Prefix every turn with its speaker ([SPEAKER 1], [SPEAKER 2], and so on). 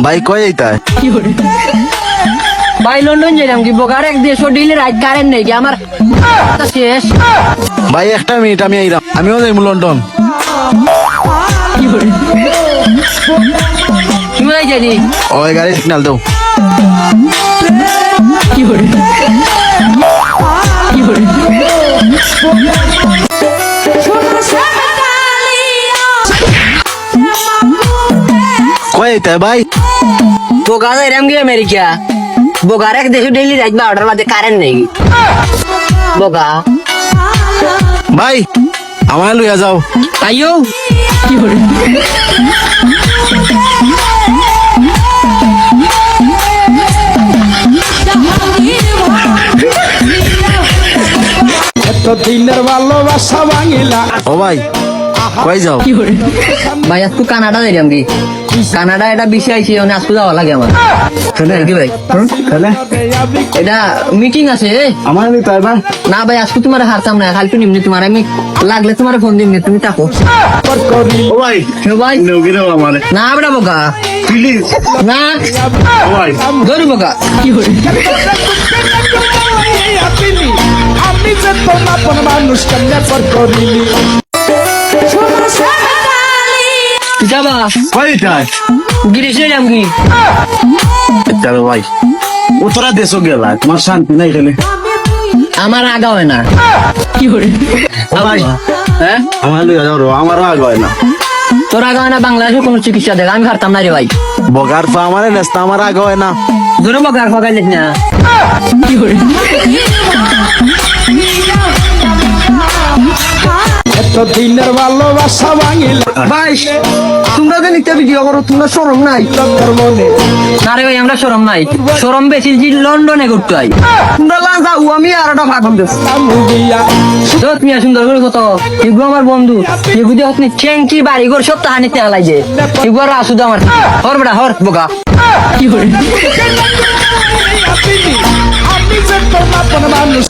[SPEAKER 1] ভাই কই এইটা
[SPEAKER 2] ভাই লন্ডন যাইলাম কি বোকার এক দেশ ডিলে রাত কারেন্ট নেই কি আমার শেষ।
[SPEAKER 1] ভাই একটা মিনিট আমি আইরাম, আমিও যাইব লন্ডন।
[SPEAKER 2] তুমি যাই
[SPEAKER 1] ওই গাড়ি সিগন্যাল দাও। কই এইটা ভাই?
[SPEAKER 2] বোকা যাইলাম কি আমেরিকা, বোকার এক দেশ ডেইলি রাত 12টার বাদে কারেন্ট নেই বোকা।
[SPEAKER 1] ভাই আমায় লইয়া যাও।
[SPEAKER 2] আইও
[SPEAKER 3] দিনের ভালোবাসা ভাঙিলা।
[SPEAKER 1] ও ভাই কই যাও?
[SPEAKER 2] ভাই আজকে কানাডা যাইলাম কি, কানাডা এটা বিষয় আইছে আজকে যাওয়া লাগে আমার কি ভাই। এটা মিটিং আছে
[SPEAKER 1] আমার নিতে ভাই।
[SPEAKER 2] না ভাই আজকে তোমার হারতাম না, কালকে নিমনি তোমার আমি লাগলে তোমার ফোন দিমনি, তুমি থাকো।
[SPEAKER 1] ও ভাই
[SPEAKER 2] ভাই
[SPEAKER 1] নৌকি দাও আমারে
[SPEAKER 2] না বেটা বোকা,
[SPEAKER 1] প্লিজ।
[SPEAKER 2] না
[SPEAKER 1] ও ভাই
[SPEAKER 2] ধরু বোকা।
[SPEAKER 3] আমি যে তোমার মানুষ কেমনে পর করিনি।
[SPEAKER 2] যাবা
[SPEAKER 1] কই এইটা?
[SPEAKER 2] গিরিশ যাইলাম কি,
[SPEAKER 1] চলো ভাই ও তোরা দেশও গেলা, তোমার শান্তি নাই এখানে।
[SPEAKER 2] আমার আগা হয় না।
[SPEAKER 1] ভাই
[SPEAKER 2] হ্যাঁ
[SPEAKER 1] আমার লইয়া যাও, আমারও আগ হয় না।
[SPEAKER 2] তোর আগা হয় না, বাংলাদেশে কোনো চিকিৎসা দেখ আমি হারতাম না রে ভাই।
[SPEAKER 1] বগার পা আমারে নেস্তা আমার আগ হয় না।
[SPEAKER 2] ধরো বোকা ফাঁকাইলিস না।
[SPEAKER 3] দিনের ভালোবাসা ভাঙিলা।
[SPEAKER 2] ভাই তোমরা যে নিতে ভিডিও করো তোমরা শরম নাই?
[SPEAKER 3] তোর মনে
[SPEAKER 2] না রে ভাই আমরা শরম নাই, শরম বেশি যে লন্ডনে করতে হয়। তোমরা লাঞ্চা ও আমি আর একটা ফাঁকম দেশ
[SPEAKER 3] মুগিয়া
[SPEAKER 2] মিয়া সুন্দর করে কত এগুলো আমার বন্ধু, এগুলো আপনি চ্যাংকি বাড়ি ঘর সব তাহানিতে আলাই যে এগুলো আসু তো আমার হর বেটা হর বোকা।
[SPEAKER 3] আমি যে তোমার মানুষ